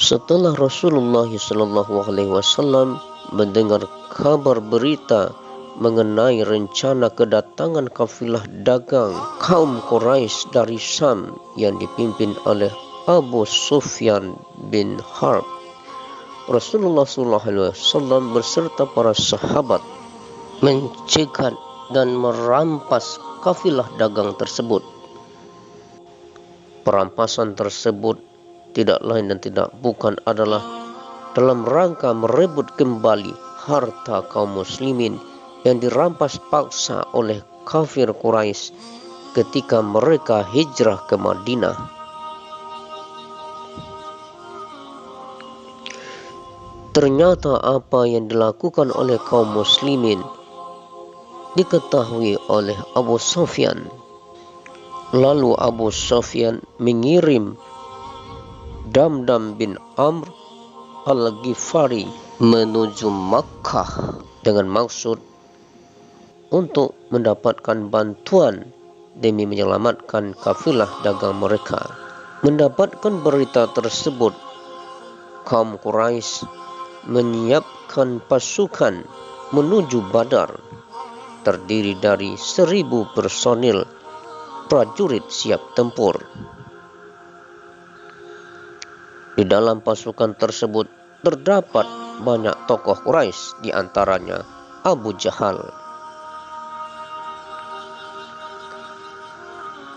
Setelah Rasulullah SAW mendengar kabar berita mengenai rencana kedatangan kafilah dagang kaum Quraisy dari Syam yang dipimpin oleh Abu Sufyan bin Harb, Rasulullah SAW beserta para sahabat mencegat dan merampas kafilah dagang tersebut. Perampasan tersebut tidak lain dan tidak bukan adalah dalam rangka merebut kembali harta kaum muslimin yang dirampas paksa oleh kafir Quraisy ketika mereka hijrah ke Madinah. Ternyata apa yang dilakukan oleh kaum muslimin diketahui oleh Abu Sufyan. Lalu Abu Sufyan mengirim Damdam bin Amr al-Ghifari menuju Makkah dengan maksud untuk mendapatkan bantuan demi menyelamatkan kafilah dagang mereka. Mendapatkan berita tersebut, kaum Quraisy menyiapkan pasukan menuju Badar, terdiri dari 1000 personil prajurit siap tempur. Di dalam pasukan tersebut terdapat banyak tokoh Quraisy, di antaranya Abu Jahal.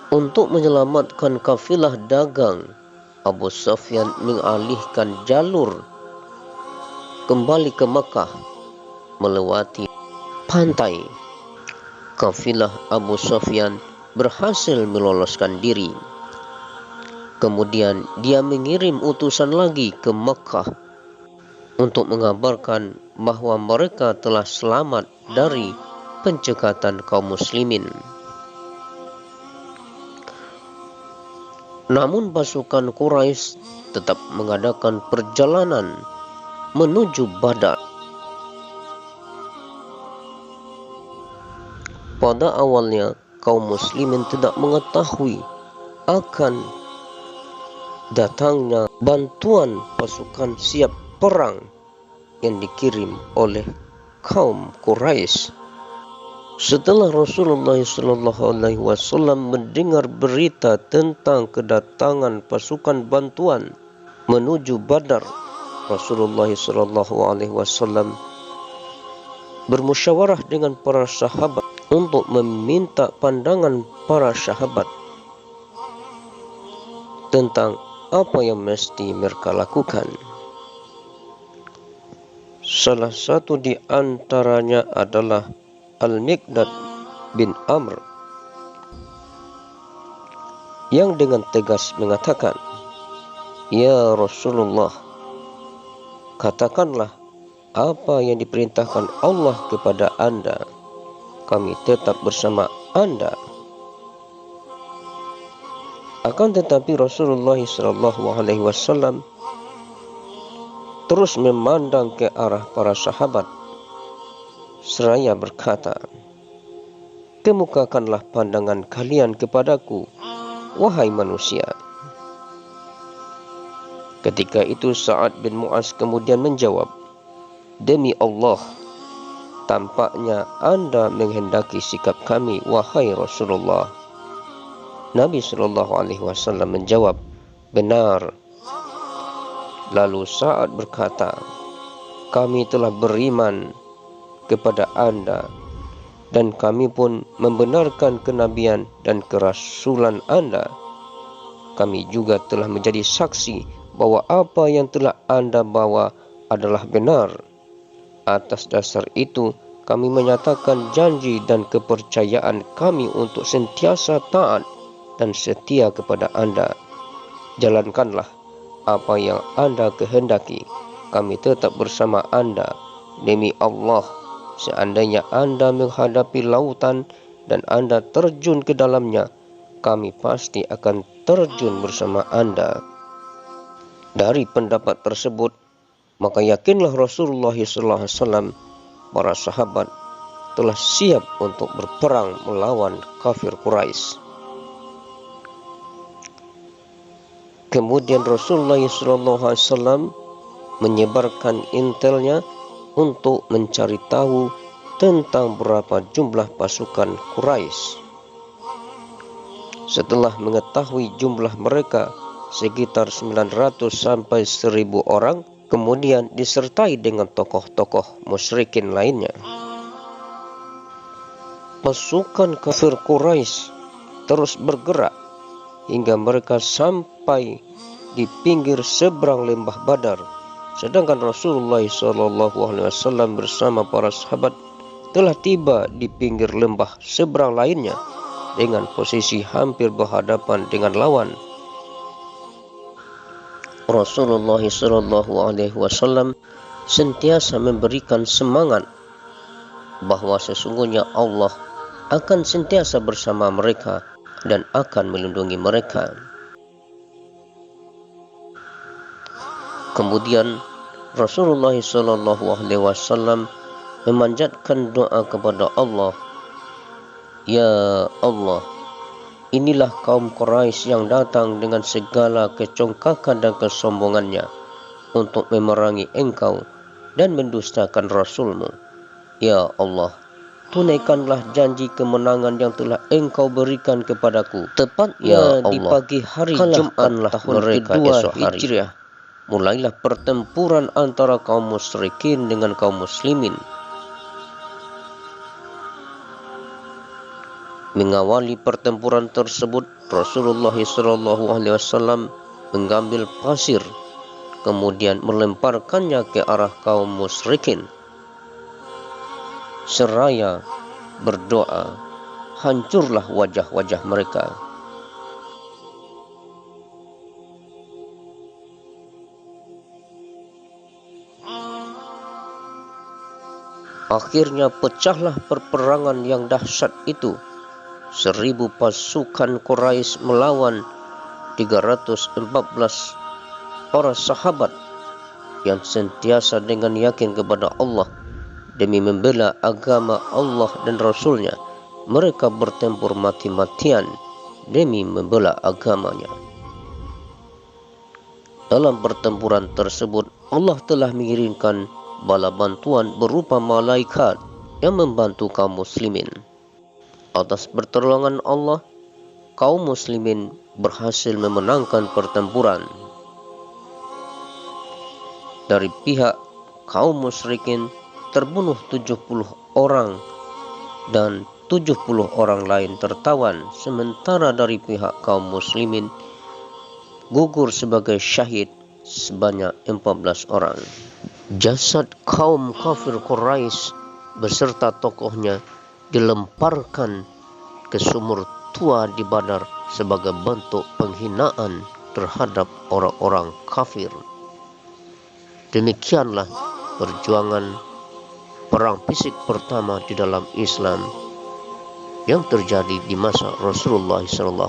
Untuk menyelamatkan kafilah dagang, Abu Sufyan mengalihkan jalur kembali ke Makkah melewati pantai. Kafilah Abu Sufyan berhasil meloloskan diri. Kemudian dia mengirim utusan lagi ke Makkah untuk mengabarkan bahwa mereka telah selamat dari pencekatan kaum muslimin. Namun pasukan Quraisy tetap mengadakan perjalanan menuju Badar. Pada awalnya kaum muslimin tidak mengetahui akan datangnya bantuan pasukan siap perang yang dikirim oleh kaum Quraisy. Setelah Rasulullah SAW mendengar berita tentang kedatangan pasukan bantuan menuju Badar, Rasulullah SAW bermusyawarah dengan para sahabat untuk meminta pandangan para sahabat tentang apa yang mesti mereka lakukan. Salah satu di antaranya adalah Al-Miqdad bin Amr yang dengan tegas mengatakan, "Ya Rasulullah, katakanlah apa yang diperintahkan Allah kepada Anda. Kami tetap bersama Anda." Akan tetapi Rasulullah SAW terus memandang ke arah para sahabat seraya berkata, "Kemukakanlah pandangan kalian kepadaku, wahai manusia." Ketika itu Sa'ad bin Mu'az kemudian menjawab, "Demi Allah, tampaknya Anda menghendaki sikap kami, wahai Rasulullah." Nabi SAW menjawab, "Benar." Lalu Sa'ad berkata, "Kami telah beriman kepada Anda dan kami pun membenarkan kenabian dan kerasulan Anda. Kami juga telah menjadi saksi bahwa apa yang telah Anda bawa adalah benar. Atas dasar itu, kami menyatakan janji dan kepercayaan kami untuk sentiasa taat dan setia kepada Anda. Jalankanlah apa yang Anda kehendaki. Kami tetap bersama Anda. Demi Allah, seandainya Anda menghadapi lautan dan Anda terjun ke dalamnya, kami pasti akan terjun bersama Anda." Dari pendapat tersebut, maka yakinlah Rasulullah SAW, para sahabat telah siap untuk berperang melawan kafir Quraisy. Kemudian Rasulullah SAW menyebarkan intelnya untuk mencari tahu tentang berapa jumlah pasukan Quraisy. Setelah mengetahui jumlah mereka sekitar 900 sampai 1000 orang, kemudian disertai dengan tokoh-tokoh musyrikin lainnya. Pasukan kafir Quraisy terus bergerak hingga mereka sampai di pinggir seberang lembah Badar, sedangkan Rasulullah SAW bersama para sahabat telah tiba di pinggir lembah seberang lainnya dengan posisi hampir berhadapan dengan lawan. Rasulullah SAW sentiasa memberikan semangat bahwa sesungguhnya Allah akan sentiasa bersama mereka dan akan melindungi mereka. Kemudian Rasulullah SAW memanjatkan doa kepada Allah, "Ya Allah, inilah kaum Quraisy yang datang dengan segala kecongkakan dan kesombongannya untuk memerangi engkau dan mendustakan Rasul-Mu. Ya Allah, tunaikanlah janji kemenangan yang telah engkau berikan kepadaku. Tepatnya di pagi hari Jumat tahun kedua Hijriah, mulailah pertempuran antara kaum musyrikin dengan kaum muslimin. Mengawali pertempuran tersebut, Rasulullah SAW mengambil pasir, kemudian melemparkannya ke arah kaum musyrikin. Seraya berdoa, hancurlah wajah-wajah mereka. Akhirnya pecahlah perperangan yang dahsyat itu. 1000 pasukan Quraisy melawan 314 para sahabat yang sentiasa dengan yakin kepada Allah demi membela agama Allah dan Rasulnya. Mereka bertempur mati-matian demi membela agamanya. Dalam pertempuran tersebut, Allah telah mengirimkan bala bantuan berupa malaikat yang membantu kaum muslimin. Atas pertolongan Allah, kaum muslimin berhasil memenangkan pertempuran. Dari pihak kaum musyrikin terbunuh 70 orang dan 70 orang lain tertawan, sementara dari pihak kaum muslimin gugur sebagai syahid sebanyak 14 orang. Jasad kaum kafir Quraisy beserta tokohnya dilemparkan ke sumur tua di Badar sebagai bentuk penghinaan terhadap orang-orang kafir. Demikianlah perjuangan perang fisik pertama di dalam Islam yang terjadi di masa Rasulullah SAW.